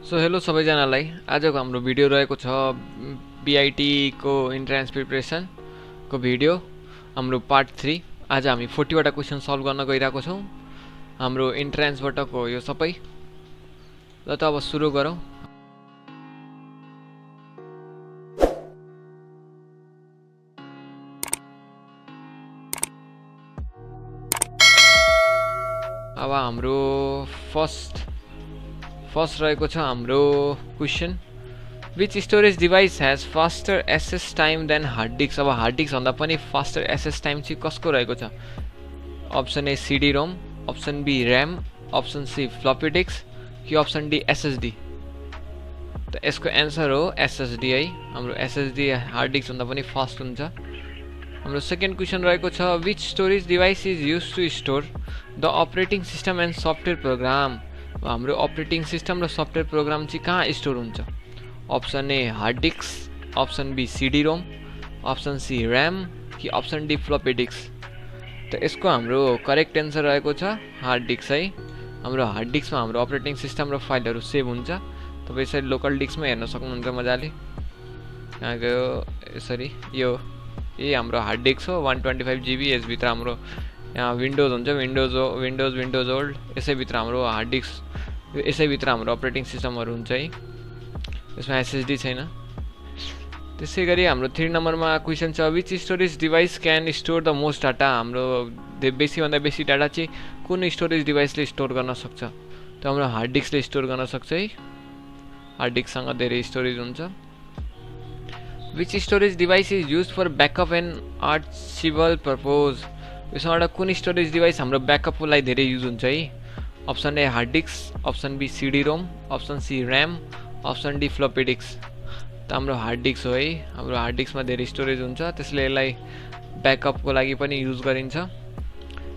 So hello सबैजनालाई आजको हाम्रो भिडियो रहेको छ बीआईटी को इन्ट्रान्स प्रिपरेसन को भिडियो हाम्रो पार्ट 3। आज हामी 40 वटा क्वेशन सल्भ गर्न गइरहेको छौं हाम्रो इन्ट्रान्सबाटको यो सबै। ल त अब सुरु गरौँ। अब हाम्रो फर्स्ट रहेको छ हाम्रो question, which storage device has faster access time than hard disk। अब हार्ड डिस्क भन्दा पनि फास्टर एक्सेस टाइम चाहिँ कसको रहेको छ? Option A CD ROM, option B RAM, option C floppy disk कि अप्सन डी एसएसडी। त यसको एन्सर हो एसएसडी है। हाम्रो एसएसडी हार्ड डिस्क भन्दा पनि फास्ट हुन्छ। हाम्रो सेकेन्ड क्वेशन रहेको छ, which storage device is used to store the operating system and software program। हाम्रो अपरेटिङ सिस्टम र सफ्टवेयर प्रोग्राम चाहिँ कहाँ स्टोर हुन्छ? Option A hard disk, option B CD ROM, option C RAM कि option D floppy disk. त यसको हाम्रो correct answer रहेको छ हार्ड डिस्क है। हाम्रो हार्ड डिस्कमा हाम्रो अपरेटिङ सिस्टम र फाइलहरू सेभ हुन्छ। तपाईँ यसरी लोकल डिस्कमा हेर्न सक्नुहुन्छ मजाले। यहाँ गयो यसरी, यो हाम्रो हार्ड डिस्क हो 125 GB। यसभित्र हाम्रो यहाँ विन्डोज हुन्छ, विन्डोज ओल्ड, यसैभित्र हाम्रो हार्ड डिस्क, यसैभित्र हाम्रो अपरेटिङ सिस्टमहरू हुन्छ है। यसमा एसएसडी छैन। त्यसै गरी हाम्रो 3 नम्बरमा क्वेसन छ, which storage device can store the most data. हाम्रो बेसीभन्दा बेसी डाटा चाहिँ कुन स्टोरेज डिभाइसले स्टोर गर्न सक्छ? त हाम्रो हार्ड डिस्कले स्टोर गर्न सक्छ है। हार्ड डिस्कसँग धेरै स्टोरेज हुन्छ। Which storage device is use for backup and archival purpose. यसबाट कुन स्टोरेज डिभाइस हाम्रो ब्याकअपको लागि धेरै युज हुन्छ है? Option A hard disk, option B CD ROM, option C RAM, option D floppy disk. त हाम्रो हार्ड डिस्क हो है। हाम्रो हार्ड डिस्कमा धेरै स्टोरेज हुन्छ, त्यसले यसलाई ब्याकअपको लागि पनि युज गरिन्छ।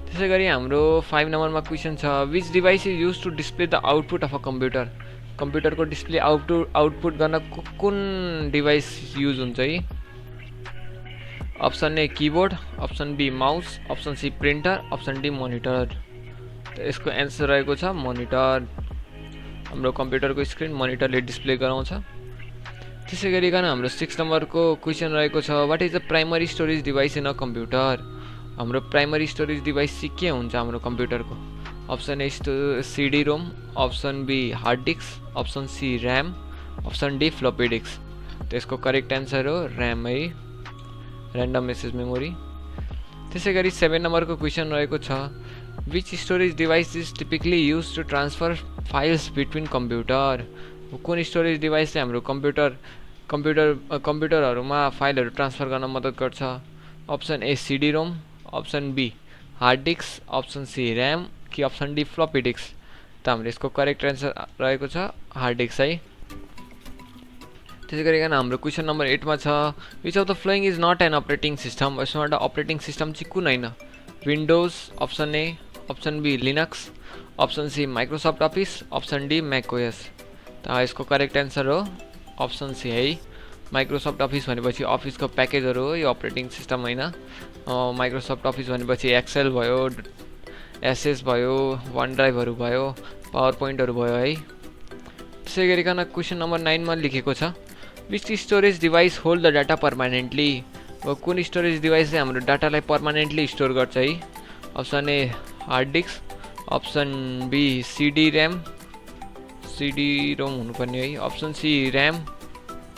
त्यसै गरी हाम्रो 5 नम्बरमा क्वेसन छ, which device is use to display the output of a computer. कम्प्युटरको डिस्प्ले आउटपुट गर्न कुन डिभाइस युज हुन्छ है? Option A keyboard, option B mouse, option C printer, option D monitor. त यसको एन्सर रहेको छ मोनिटर। हाम्रो कम्प्युटरको स्क्रिन मोनिटरले डिस्प्ले गराउँछ। त्यसै गरिकन हाम्रो 6 नम्बरको क्वेसन रहेको छ, what is the primary storage device in a computer. हाम्रो प्राइमरी स्टोरेज डिभाइस चाहिँ के हुन्छ हाम्रो कम्प्युटरको? Option A CD ROM, option B hard disk, option C RAM, option D floppy disk. त्यसको करेक्ट एन्सर हो र्याम है, ऱ्यान्डम एक्सेस मेमोरी। त्यसै गरी 7 नम्बरको क्वेसन रहेको छ, which storage device is typically use to transfer files between computer. कुन storage डिभाइसले हाम्रो कम्प्युटरहरूमा फाइलहरू ट्रान्सफर गर्न मद्दत गर्छ? Option A CD ROM, option B hard disk, option C RAM कि अप्सन डी फ्लपी डिस्क। त हाम्रो यसको करेक्ट एन्सर रहेको छ हार्ड डिस्क है। त्यसै गरिकन हाम्रो क्वेसन नम्बर 8 मा छ, which of the following is not an operating system. यसबाट अपरेटिङ सिस्टम चाहिँ कुन होइन? Windows, option A, option B Linux, option C Microsoft Office, option D macOS. त यसको करेक्ट एन्सर हो अप्सन सी है। माइक्रोसफ्ट अफिस भनेपछि अफिसको प्याकेजहरू हो, यो अपरेटिङ सिस्टम होइन। माइक्रोसफ्ट अफिस भनेपछि एक्सेल भयो, एसएस भयो, वन ड्राइभहरू भयो, पावर पोइन्टहरू भयो है। त्यसै गरिकन क्वेसन नम्बर 9 मा लेखेको छ, which storage device hold the data permanently. कुन स्टोरेज डिभाइसले हाम्रो डाटालाई पर्मानेन्टली स्टोर गर्छ है? Option A hard disk, option B CD ROM हुनुपर्ने है, option C RAM,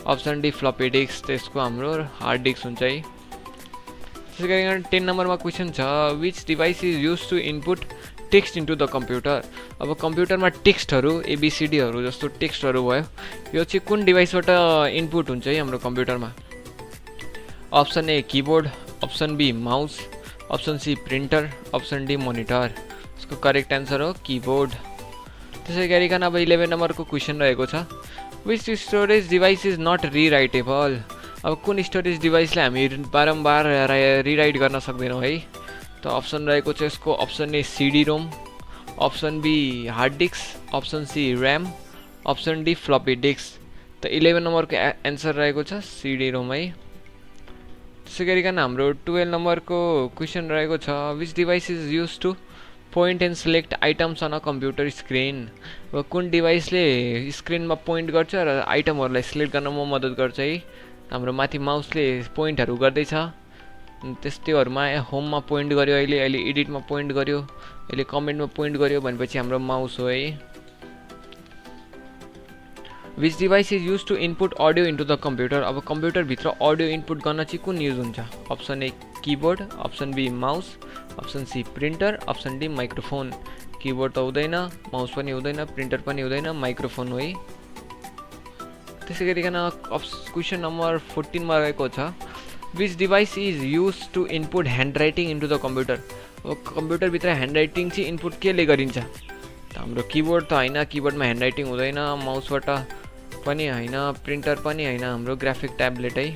option D floppy disk. त्यसको हाम्रो हार्ड डिस्क हुन्छ है। त्यसै गरी 10 नम्बरमा क्वेसन छ, which device is use to input text into the computer. अब कम्प्युटरमा टेक्स्टहरू एबिसिडीहरू जस्तो टेक्स्टहरू भयो, यो चाहिँ कुन डिभाइसबाट इनपुट हुन्छ है हाम्रो कम्प्युटरमा? Option A keyboard, option B mouse, option C printer, option D monitor. यसको करेक्ट एन्सर हो किबोर्ड। त्यसै गरिकन अब 11 नम्बरको क्वेसन रहेको छ, which storage device is not rewritable. अब कुन स्टोरेज डिभाइसलाई हामी बारम्बार रिराइट गर्न सक्दैनौँ है? त अप्सन रहेको छ यसको option A CD ROM, option B hard disk, option C RAM, option D floppy disk. त 11 नम्बरको एन्सर रहेको छ सीडी रोम है। त्यसै गरिकन हाम्रो 12 नम्बरको क्वेसन रहेको छ, which device is use to point and select items on a computer screen. अब कुन डिभाइसले स्क्रिनमा पोइन्ट गर्छ र आइटमहरूलाई सिलेक्ट गर्नमा मद्दत गर्छ है। हाम्रो माथि माउसले पोइन्टहरू गर्दैछ, त्यस्तोहरूमा होममा पोइन्ट गर्यो, अहिले एडिटमा पोइन्ट गर्यो, अहिले कमेन्टमा पोइन्ट गर्यो भनेपछि हाम्रो माउस हो है। Which device is use to input audio into the computer. अब कम्प्युटरभित्र अडियो इनपुट गर्न चाहिँ कुन युज हुन्छ? Option A keyboard, option B mouse, option C printer, option D microphone. Keyboard त हुँदैन, माउस पनि हुँदैन, प्रिन्टर पनि हुँदैन, माइक्रोफोन हो है। त्यसै गरिकन क्वेसन नम्बर 14 मा रहेको छ which device is use to input handwriting into the computer. अब कम्प्युटरभित्र ह्यान्ड राइटिङ चाहिँ इनपुट केले गरिन्छ? त हाम्रो किबोर्ड त होइन, किबोर्डमा ह्यान्ड राइटिङ हुँदैन, माउसबाट पनि होइन, प्रिन्टर पनि होइन, हाम्रो ग्राफिक ट्याब्लेट है।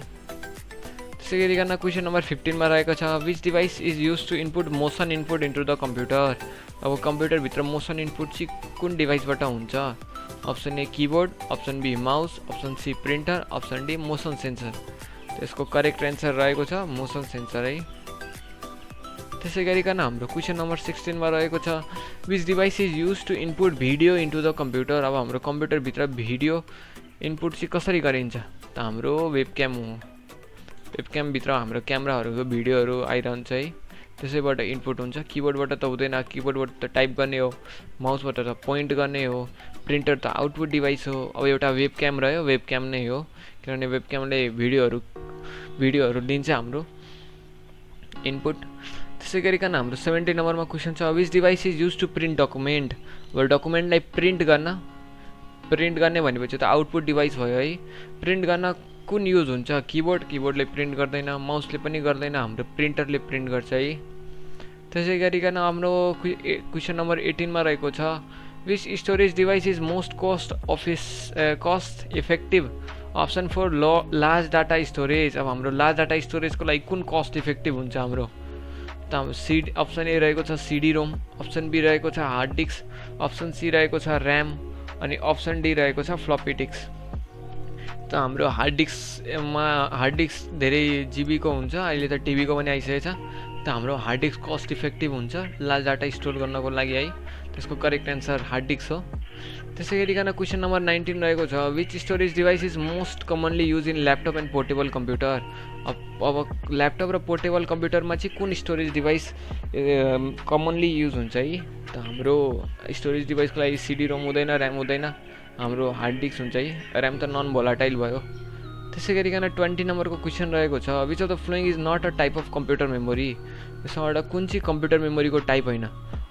त्यसै गरिकन क्वेसन नम्बर 15 मा रहेको छ which device is use to input motion input into the computer. अब कम्प्युटरभित्र मोसन इनपुट चाहिँ कुन डिभाइसबाट हुन्छ? Option A keyboard, option B mouse, option C printer, option D motion sensor. त्यसको करेक्ट एन्सर रहेको छ मोसन सेन्सर है। त्यसै गरिकन हाम्रो क्वेसन नम्बर 16 मा रहेको छ which device is use to input video into the computer. अब हाम्रो कम्प्युटरभित्र भिडियो इनपुट चाहिँ कसरी गरिन्छ? त हाम्रो वेबक्याम हो। वेबक्यामभित्र हाम्रो क्यामेराहरूको भिडियोहरू आइरहन्छ है, त्यसैबाट इनपुट हुन्छ। किबोर्डबाट त हुँदैन, किबोर्डबाट त टाइप गर्ने हो, माउसबाट त पोइन्ट गर्ने हो, प्रिन्टर त आउटपुट डिभाइस हो। अब एउटा वेबक्याम रह्यो, वेबक्याम नै हो, किनभने वेबक्यामले भिडियोहरू दिन्छ हाम्रो इनपुट। त्यसै गरिकन हाम्रो 70 नम्बरमा क्वेसन छ which device is use to print document. अब डकुमेन्टलाई प्रिन्ट गर्ने भनेपछि त आउटपुट डिभाइस भयो है। प्रिन्ट गर्न कुन युज हुन्छ? किबोर्डले प्रिन्ट गर्दैन, माउसले पनि गर्दैन, हाम्रो प्रिन्टरले प्रिन्ट गर्छ है। त्यसै गरिकन हाम्रो क्वेसन नम्बर 18 मा रहेको छ which storage device is most cost effective. Option 4 large data storage. अब हाम्रो लार्ज डाटा स्टोरेजको लागि कुन कस्ट इफेक्टिभ हुन्छ हाम्रो? त हाम्रो अप्सन ए रहेको छ सिडी रोम, अप्सन बी रहेको छ हार्ड डिस्क, अप्सन सी रहेको छ ऱ्याम, अनि अप्सन डी रहेको छ फ्लपी डिस्क। त हाम्रो हार्ड डिस्क धेरै जिबीको हुन्छ, अहिले त टिभीको पनि आइसकेको छ। त हाम्रो हार्ड डिस्क कस्ट इफेक्टिभ हुन्छ लार्ज डाटा स्टोर गर्नको लागि है। त्यसको करेक्ट एन्सर हार्ड डिस्क हो। त्यसै गरिकन क्वेसन नम्बर 19 रहेको छ which storage device is most commonly use in laptop and portable computer. अब ल्यापटप र पोर्टेबल कम्प्युटरमा चाहिँ कुन स्टोरेज डिभाइस कमनली युज हुन्छ है? त हाम्रो स्टोरेज डिभाइसको लागि सिडी रोम हुँदैन, ऱ्याम हुँदैन, हाम्रो हार्ड डिस्क हुन्छ है। ऱ्याम त नन भोलाटाइल भयो। त्यसै गरिकन 20 नम्बरको क्वेसन रहेको छ which of the following is not a type of computer memory. यसबाट कुन चाहिँ कम्प्युटर मेमोरीको टाइप होइन?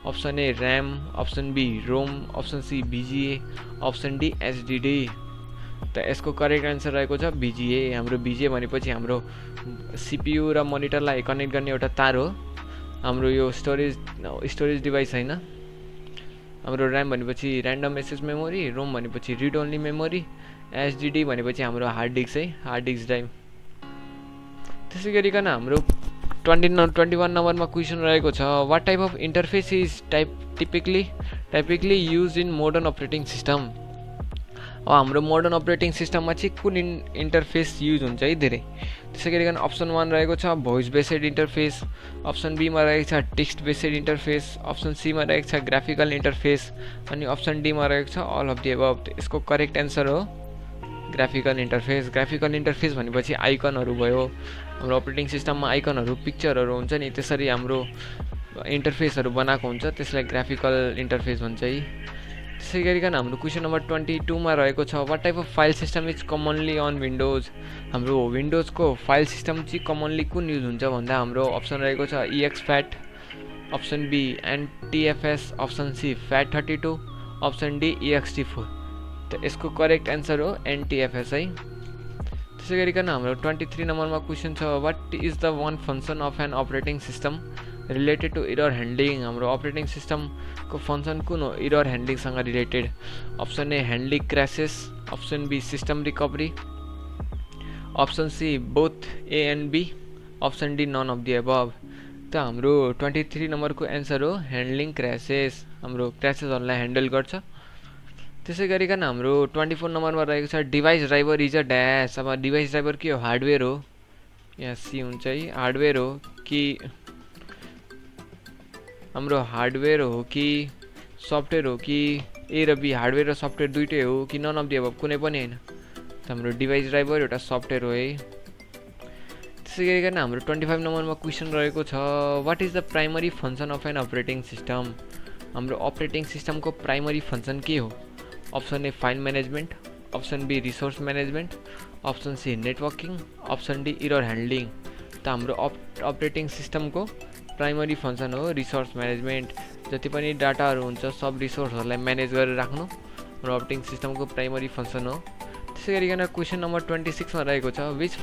Option A RAM, option B ROM, option C VGA, option D HDD. त यसको करेक्ट एन्सर रहेको छ भिजिए। हाम्रो भिजिए भनेपछि हाम्रो सिपियु र मोनिटरलाई कनेक्ट गर्ने एउटा तार हो। हाम्रो यो स्टोरेज डिभाइस होइन। हाम्रो ऱ्याम भनेपछि ऱ्यान्डम एक्सेस मेमोरी, रोम भनेपछि रिड ओन्ली मेमोरी, एचडिडी भनेपछि हाम्रो हार्ड डिस्क है, हार्ड डिस्क ड्राइभ। त्यसै गरिकन हाम्रो 21 नम्बरमा क्वेसन रहेको छ what type of interface is typically use in modern operating system. अब हाम्रो मोडर्न अपरेटिङ सिस्टममा चाहिँ कुन इन्टरफेस युज हुन्छ है धेरै? त्यसै गरिकन अप्सन 1 रहेको छ भोइस बेस्ड इन्टरफेस, अप्सन बीमा रहेको छ टेक्स्ट बेस्ड इन्टरफेस, अप्सन सीमा रहेको छ ग्राफिकल इन्टरफेस, अनि अप्सन डीमा रहेको छ अल अफ द एबभ। यसको करेक्ट एन्सर हो ग्राफिकल इन्टरफेस। ग्राफिकल इन्टरफेस भनेपछि आइकनहरू भयो, हाम्रो अपरेटिङ सिस्टममा आइकनहरू पिक्चरहरू हुन्छ नि, त्यसरी हाम्रो इन्टरफेसहरू बनाएको हुन्छ, त्यसलाई ग्राफिकल इन्टरफेस भन्छ है। त्यसै गरिकन हाम्रो क्वेसन नम्बर 22 मा रहेको छ what type of file system is commonly on Windows. हाम्रो विन्डोजको फाइल सिस्टम चाहिँ कमनली कुन युज हुन्छ भन्दा हाम्रो अप्सन रहेको छ EXFAT, option B NTFS, option C FAT32, option D ext4। त यसको करेक्ट एन्सर हो NTFS है। त्यसै गरिकन हाम्रो 23 नम्बरमा क्वेसन छ what is the one function of an operating system related to error handling. हाम्रो अपरेटिङ सिस्टमको फङ्सन कुन हो इरर ह्यान्डलिङसँग related? Option A handling crashes, option B system recovery, option C both A and B, option D none of the above. त हाम्रो 23 नम्बरको answer हो handling crosses. हाम्रो क्रासेसहरूलाई ह्यान्डल गर्छ। त्यसै गरिकन हाम्रो 24 नम्बरमा रहेको छ device driver is a dash. अब डिभाइस ड्राइभर के हो? हार्डवेयर हो, यहाँ सी हुन्छ है, हार्डवेयर हो कि सफ्टवेयर हो? त यसको करेक्ट एन्सर हो हार्डवेयर है। त्यसै गरिकन हाम्रो 25 नम्बरमा क्वेसन छ what is the one function of an operating system related to error handling. हाम्रो अपरेटिङ सिस्टमको फङ्सन कुन हो इरर ह्यान्डलिङसँग related? Option A handling crashes, option B system recovery, option C both A and B, option D none of the above. त हाम्रो 25 नम्बरको answer हो handling crosses. हाम्रो 26 नम्बरमा रहेको छ device driver is a dash. अब डिभाइस ड्राइभर के हो? हार्डवेयर हो, कि हाम्रो हार्डवेयर हो कि सफ्टवेयर हो कि ए र बी हार्डवेयर र सफ्टवेयर दुइटै हो कि नन अफ दी अबभ कुनै पनि हैन त हाम्रो डिभाइस ड्राइभर एउटा सफ्टवेयर हो है त्यसै गरिकन हाम्रो 25 नम्बरमा क्वेसन रहेको छ what is the primary function of an operating system हाम्रो अपरेटिङ सिस्टमको प्राइमरी फंक्शन के हो option A file management option B resource management option C networking option D error handling त हाम्रो अपरेटिङ सिस्टमको प्राइमरी फंक्शन हो रिसोर्स म्यानेजमेन्ट जति पनि डाटाहरू हुन्छ सब रिसोर्सहरूलाई म्यानेज गरेर राख्नु हाम्रो अपरेटिङ सिस्टमको प्राइमरी फंक्शन हो त्यसै गरिकन क्वेसन नम्बर 26 मा रहेको छ which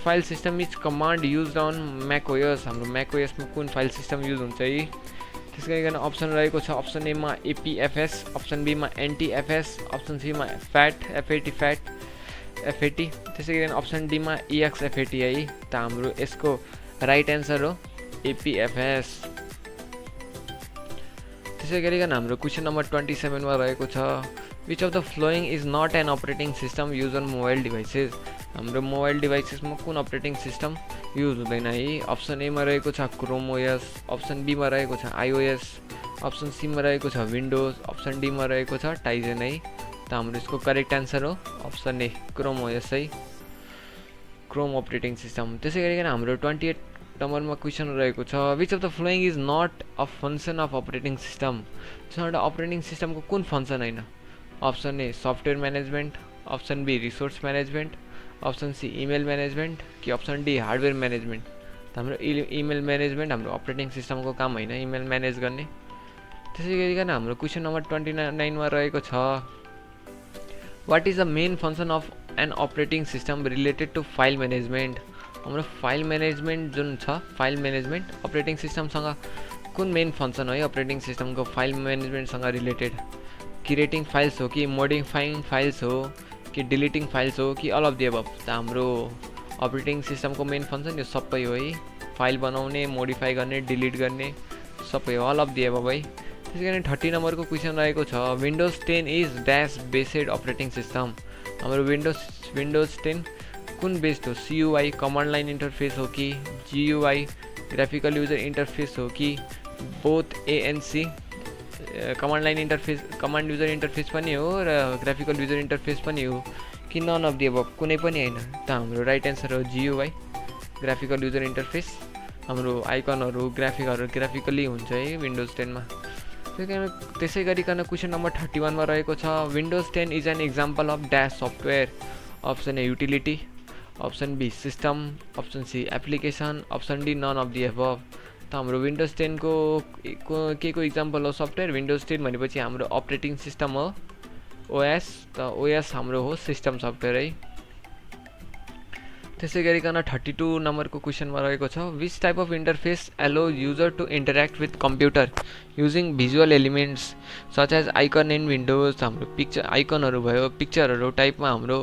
file system is command used on macOS हाम्रो म्याकओएसमा कुन फाइल सिस्टम युज हुन्छ है त्यसै गरिकन अप्सन रहेको छ अप्सन ए मा एपीएफएस अप्सन बी मा एनटीएफएस अप्सन सी मा फ्याट त्यसै गरिकन अप्सन डी मा EXFAT है त हाम्रो यसको राइट एन्सर हो एपीएफएस त्यसै गरिकन हाम्रो क्वेसन नम्बर 27 मा रहेको छ which of the following is not an operating system used on mobile devices हाम्रो मोबाइल डिभाइसेसमा कुन अपरेटिङ सिस्टम युज हुँदैन है अप्सन ए मा रहेको छ क्रोम ओएस अप्सन बी मा रहेको छ आइओएस अप्सन सी मा रहेको छ विन्डोज अप्सन डी मा रहेको छ टाइजन है त हाम्रो यसको करेक्ट एन्सर हो अप्सन ए क्रोम ओएस है क्रोम अपरेटिङ सिस्टम त्यसै गरिकन हाम्रो 28 नम्बरमा क्वेसन रहेको छ which of the following is not a function of operating system त्यसमा अपरेटिङ सिस्टमको कुन फंक्शन हैन option A software management option B resource management option C email management कि अप्सन डी हार्डवेयर म्यानेजमेन्ट त हाम्रो इमेल म्यानेजमेन्ट हाम्रो operating सिस्टमको काम होइन इमेल म्यानेज गर्ने त्यसै गरिकन हाम्रो क्वेसन नम्बर 29 मा रहेको छ what is the main function of an operating system related to file management हाम्रो फाइल म्यानेजमेन्ट जुन छ फाइल म्यानेजमेन्ट अपरेटिङ सिस्टमसँग कुन मेन फंक्शन हो है अपरेटिङ सिस्टमको फाइल म्यानेजमेन्टसँग रिलेटेड क्रिएटिङ फाइल्स हो कि मोडिफाइङ फाइल्स हो कि डिलिटिङ फाइल्स हो कि अल अफ दी अबभ त हाम्रो अपरेटिङ सिस्टमको मेन फंक्शन यो सबै हो है फाइल बनाउने मोडिफाई गर्ने डिलिट गर्ने सबै हो अल अफ दी अबभ है त्यसैगरी 30 नम्बरको क्वेसन रहेको छ Windows 10 is dash based operating system हाम्रो विन्डोज 10 कुन बेस्ड हो CUI कमान्ड लाइन इन्टरफेस हो कि GUI ग्राफिकल युजर इन्टरफेस हो कि both ANC command line interface command user interface पनि हो र ग्राफिकल युजर इन्टरफेस पनि हो कि नन अफ दी अबभ कुनै पनि हैन त हाम्रो राइट एन्सर हो GUI ग्राफिकल युजर इन्टरफेस हाम्रो आइकनहरु ग्राफिकली हुन्छ है विन्डोज 10 मा त्यसै गरिकन क्वेसन नम्बर 31 मा रहेको छ Windows 10 is an example of dash software option A utility option B system option C application option D none of the above त हाम्रो विन्डोज 10 को एक्जाम्पल हो सफ्टवेयर विन्डोज 10 भनेपछि हाम्रो अपरेटिङ सिस्टम हो OS त OS हाम्रो हो सिस्टम सफ्टवेयर है त्यसै गरिकन 32 नम्बरको क्वेसनमा रहेको छ which type of interface allow user to interact with computer using visual elements such as icon in Windows हाम्रो पिक्चर आइकनहरु भयो पिक्चरहरु टाइपमा हाम्रो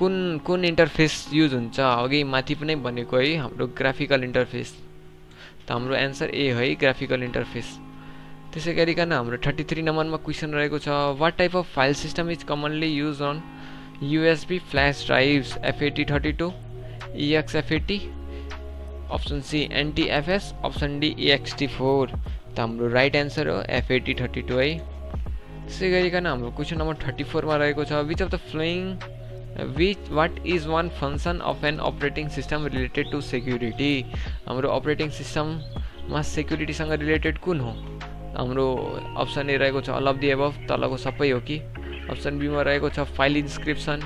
कुन इन्टरफेस युज हुन्छ अघि माथि पनि भनेको है हाम्रो ग्राफिकल इन्टरफेस त हाम्रो एन्सर ए है ग्राफिकल इन्टरफेस त्यसै गरिकन हाम्रो 33 नम्बरमा क्वेसन रहेको छ what type of file system is commonly used on USB flash drives FAT32 EXFAT option C NTFS option D ext4 त हाम्रो राइट एन्सर हो FAT32 है त्यसै गरिकन हाम्रो क्वेसन नम्बर 34 मा रहेको छ which of the flowing what is one function of an operating system related to security हाम्रो अपरेटिङ सिस्टममा सेक्युरिटीसँग रिलेटेड कुन हो हाम्रो अप्सन ए रहेको छ अल अफ दी अबभ तलको सबै हो कि अप्सन बी मा रहेको छ फाइल इन्स्क्रिप्सन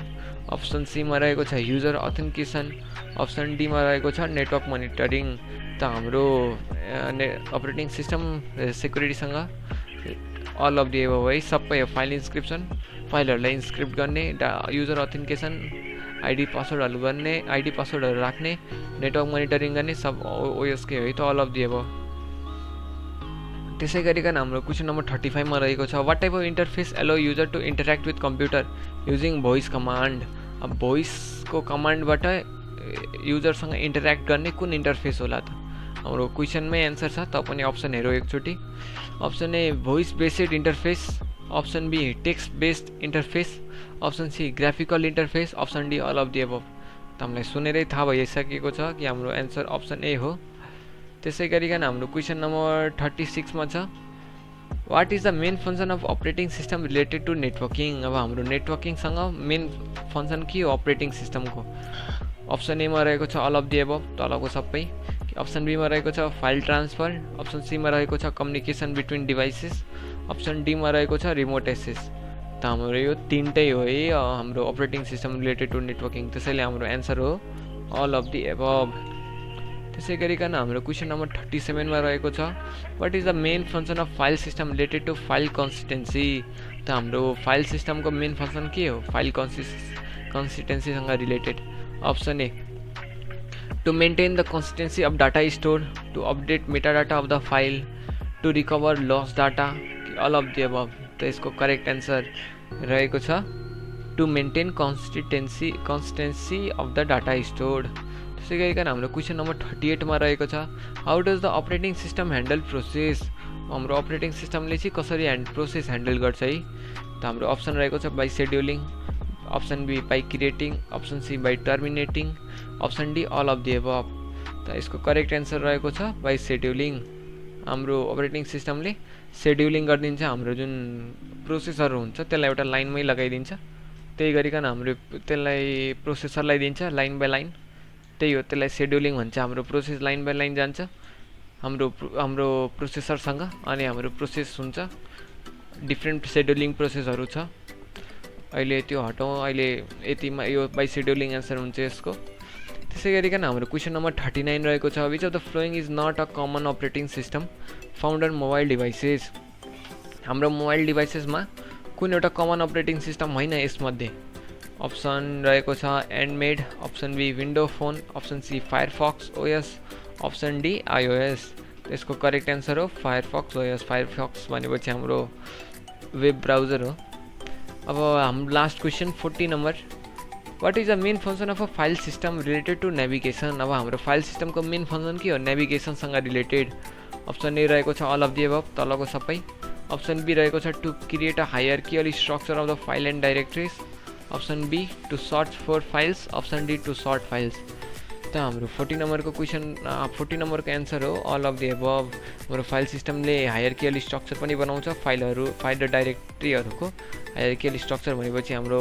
अप्सन सी मा रहेको छ युजर अथेन्टिकेसन अप्सन डी मा रहेको छ नेटवर्क मोनिटरिङ त हाम्रो अपरेटिङ सिस्टम सेक्युरिटीसँग अल अफ दी अबभ है सबै हो फाइल इन्स्क्रिप्सन फाइलहरुलाई इन्स्क्रिप्ट गर्ने युजर अथेन्टिकेसन आइडी पासवर्डहरु राख्ने नेटवर्क मोनिटरिङ गर्ने सब OS के हो त अल अफ दी अबभ त्यसै गरिकन हाम्रो क्वेसन नम्बर 35 मा रहेको छ what type of interface allow user to interact with computer using voice command अब भोइस को कमान्डबाट युजरसँग इन्टरेक्ट गर्ने कुन इन्टरफेस होला त हाम्रो क्वेसनमै एन्सर छ त पनि अप्सन हेरौ एकचोटी option A voice based interface option B text based interface option C graphical interface option D all of the above त हामीलाई सुनेरै थाहा भइसकेको छ कि हाम्रो एन्सर अप्सन ए हो त्यसै गरिकन हाम्रो क्वेसन नम्बर 36 मा छ what is the main function of operating system related to networking. अब हाम्रो नेटवर्किङसँग मेन फंक्शन के हो अपरेटिङ सिस्टमको। अप्सन ए मा रहेको छ अल अफ द एबभ तलको सबै, अप्सन बी मा रहेको छ फाइल ट्रान्सफर, अप्सन सी मा रहेको छ communication between devices, option D मा रहेको छ रिमोट एक्सेस। त हाम्रो यो तीनटै हो है हाम्रो operating system related to networking, त्यसैले हाम्रो एन्सर हो अल अफ द एबभ। त्यसै गरिकन हाम्रो क्वेसन नम्बर 37 मा रहेको छ what is the main function of file system related to file consistency. त हाम्रो फाइल सिस्टमको मेन फंक्शन के हो फाइल कन्सिस्टेन्सीसँग related. Option A to maintain the consistency of data store, to update metadata of the file, to recover lost data, all of the above. त यसको correct answer रहेको छ to maintain consistency of the data stored. त्यसै गरिकन हाम्रो question number 38 मा रहेको छ how does the operating system handle process. हाम्रो अपरेटिङ सिस्टमले चाहिँ कसरी प्रोसेस ह्यान्डल गर्छ है। त हाम्रो अप्सन रहेको छ by scheduling, option B by creating, option C by terminating, option D all of the above. त यसको करेक्ट एन्सर रहेको छ बाई सेड्युलिङ। हाम्रो अपरेटिङ सिस्टमले सेड्युलिङ गरिदिन्छ, हाम्रो जुन प्रोसेसर हुन्छ त्यसलाई एउटा लाइनमै लगाइदिन्छ, त्यही गरिकन हाम्रो त्यसलाई प्रोसेसरलाई दिन्छ लाइन बाई लाइन, त्यही हो त्यसलाई सेड्युलिङ भन्छ। हाम्रो प्रोसेस लाइन बाई लाइन जान्छ हाम्रो प्रोसेसरसँग अनि हाम्रो प्रोसेस हुन्छ डिफ्रेन्ट सेड्युलिङ प्रोसेसहरू छ। अहिले त्यो हटाउँ, अहिले यतिमा यो बाई सेड्युलिङ एन्सर हुन्छ यसको। त्यसै गरिकन हाम्रो क्वेसन नम्बर 39 रहेको छ which of the following is not a common operating system found on mobile devices. हाम्रो मोबाइल डिभाइसेसमा कुन एउटा कमन अपरेटिङ सिस्टम होइन यसमध्ये। अप्सन रहेको छ Android, option B window phone, option C Firefox OS, option D iOS. त्यसको correct answer हो फायरफक्स ओएस। फायरफक्स भनेपछि हाम्रो वेब ब्राउजर हो। अब हाम्रो last question 40 number what is the main function of a file system related to navigation. अब हाम्रो file सिस्टमको मेन फंक्शन के हो नेभिगेसनसँग रिलेटेड। अप्सन ए रहेको छ अल अफ द एबभ तलको सबै, अप्सन बी रहेको छ to create a hierarchical structure of the file and directories, option B to search for files, option D to sort files. त हाम्रो 40 नम्बरको क्वेसन 40 नम्बरको एन्सर हो अल अफ द एबभ। हाम्रो फाइल सिस्टमले हायरार्किकल स्ट्रक्चर पनि बनाउँछ, फाइल र डाइरेक्टरीहरूको हायरार्किकल स्ट्रक्चर भनेपछि हाम्रो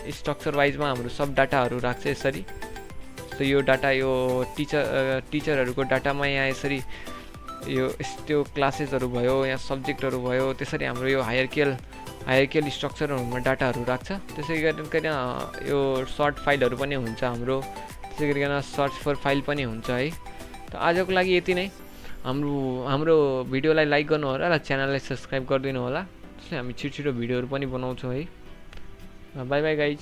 स्ट्रक्चर वाइजमा हाम्रो सब डाटाहरू राख्छ यसरी। त यो डाटा यो टिचरहरूको डाटामा यहाँ यसरी यो त्यो क्लासेसहरू भयो यहाँ सब्जेक्टहरू भयो त्यसरी हाम्रो यो हायरार्किकल स्ट्रक्चरहरूमा डाटाहरू राख्छ। त्यसै गरिकन यो सर्ट फाइलहरू पनि हुन्छ हाम्रो, त्यसै गरिकन सर्च फर फाइल पनि हुन्छ है। त आजको लागि यति नै। हाम्रो भिडियोलाई लाइक गर्नु होला र च्यानललाई सब्सक्राइब गरिदिनु होला, त्यसले हामी छिटो भिडियोहरू पनि बनाउँछौँ है। By by guys.